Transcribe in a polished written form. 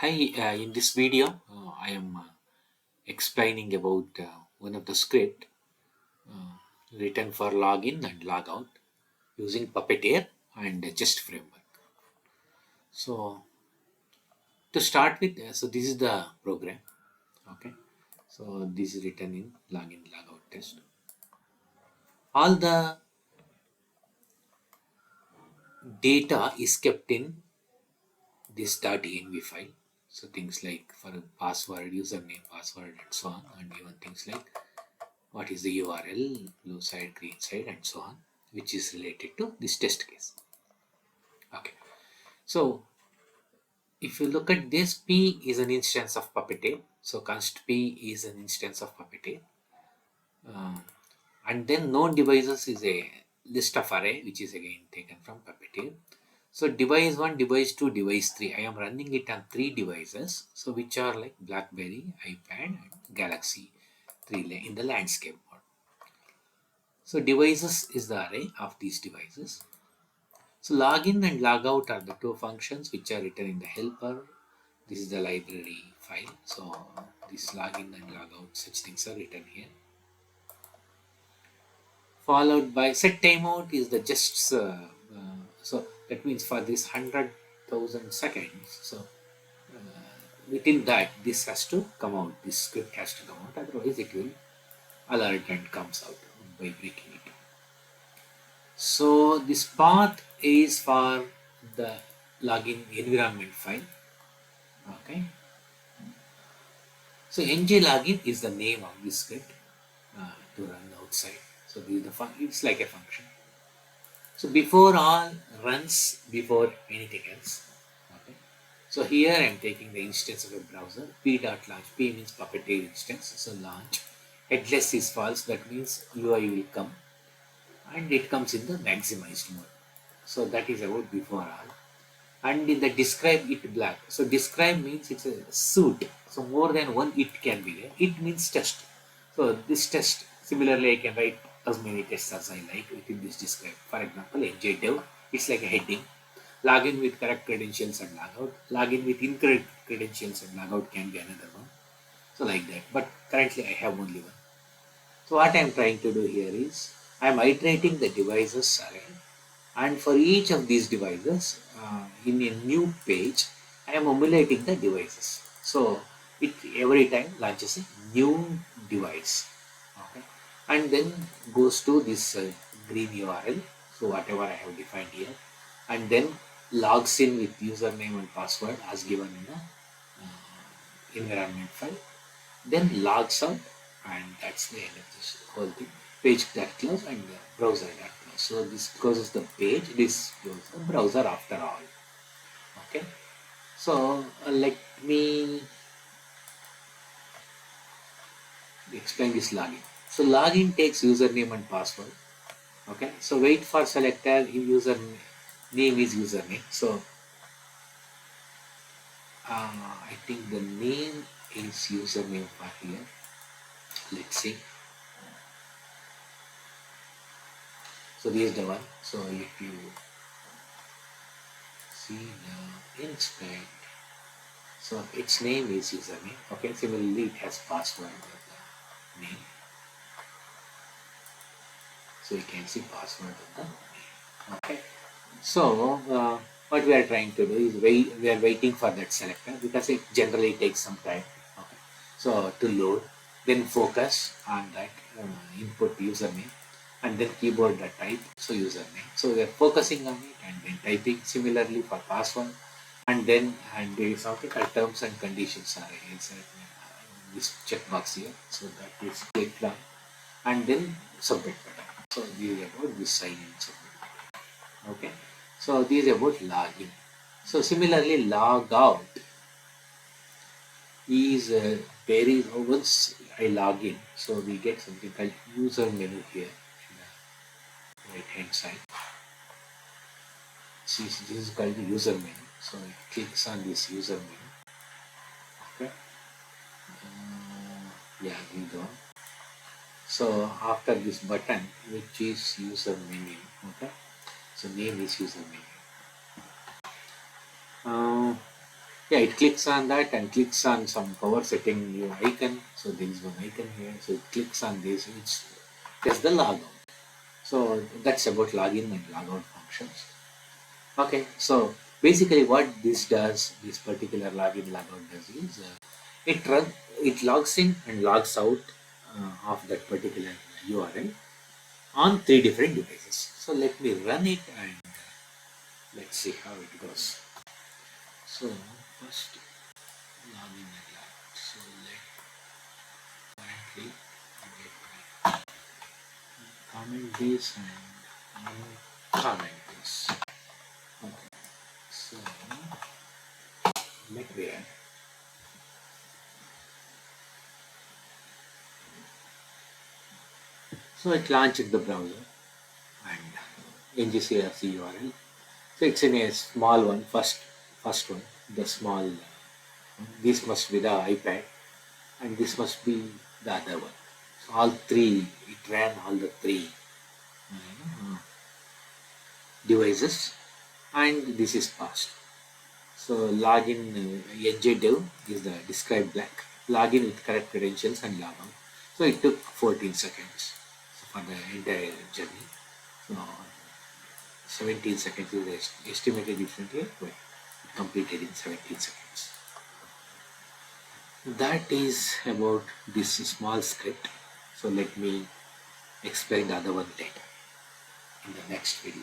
Hi, in this video, I am explaining about one of the script uh, written for login and logout using Puppeteer and Just framework. So to start with, so this is the program. Okay, so this is written in login logout test. All the data is kept in this .env file. So things like for password, username, password, and so on, and even things like what is the URL, blue side, green side, and so on, which is related to this test case. Okay, so if you look at this, P is an instance of Puppeteer. So const P is an instance of Puppeteer. And then known devices is a list of array, which is again taken from Puppeteer. So device 1, device 2, device 3. I am running it on 3 devices. So which are like BlackBerry, iPad, and Galaxy 3 in the landscape mode. So devices is the array of these devices. So login and logout are the two functions which are written in the helper. This is the library file. So this login and logout, such things are written here. Followed by set timeout is the just so that means for this 100,000 seconds. So within that this has to come out. This script has to come out. Otherwise it will alert and comes out by breaking it. So this path is for the login environment file. Okay. So ng login is the name of this script to run outside. So this is the it's like a function. So before all runs before anything else. Okay. So here I am taking the instance of a browser. P.launch. P means Puppeteer instance. So launch. Headless is false. That means UI will come, and it comes in the maximized mode. So that is about before all. And in the describe it black. So describe means it's a suit. So more than one it can be there. It means test. So this test, similarly I can write as many tests as I like within this describe. For example, njdev, it's like a heading. Login with correct credentials and logout. Login with incorrect credentials and logout can be another one. So like that. But currently I have only one. So what I am trying to do here is I am iterating the devices array, and for each of these devices in a new page I am emulating the devices. So it every time launches a new device. Okay, and then goes to this green URL. So whatever I have defined here, and then logs in with username and password as given in the environment file, then logs out, and that's the end of this whole thing. Page that close and the browser that close. So this closes the page, this closes the browser after all. Okay, so let me explain this login. So login takes username and password. Okay, so wait for selector. If user name is username, so I think the name is username for here. Let's see. So this is the one. So if you see the inspect, so its name is username. Okay, similarly it has password of the name. So you can see password of the name. Okay, so what we are trying to do is we are waiting for that selector because it generally takes some time. Okay, so to load, then focus on that input username, and then keyboard the type, so username. So we are focusing on it and then typing. Similarly for password, and then and there is something called terms and conditions are inside this checkbox here. So that is clicked on, and then submit button. So this is about this sign in submit. Okay. So this is about login. So similarly log out is very once I log in, so we get something called user menu here in the right hand side. See, this is called the user menu. So it clicks on this user menu. Okay. Yeah, we go. So after this button, which is user menu. Okay. So name is user menu. Yeah, it clicks on that and clicks on some power setting new icon. So there is one icon here. So it clicks on this. It's just the logout. So that's about login and logout functions. Okay, so basically what this does, this particular login logout does is it logs in and logs out of that particular URL on 3 different devices. So let me run it and let's see how it goes. So first login and logout. So let currently get comment this and comment this. Okay, so let me run. So it launched the browser and ngCRC URL. So it's in a small one, first one, the small. This must be the iPad, and this must be the other one. So all three, it ran all the three devices, and this is passed. So login NJDev is the describe blank. Login with correct credentials and log out. So it took 14 seconds for the entire journey. So 17 seconds is estimated differently, but it completed in 17 seconds. That is about this small script. So let me explain the other one later in the next video.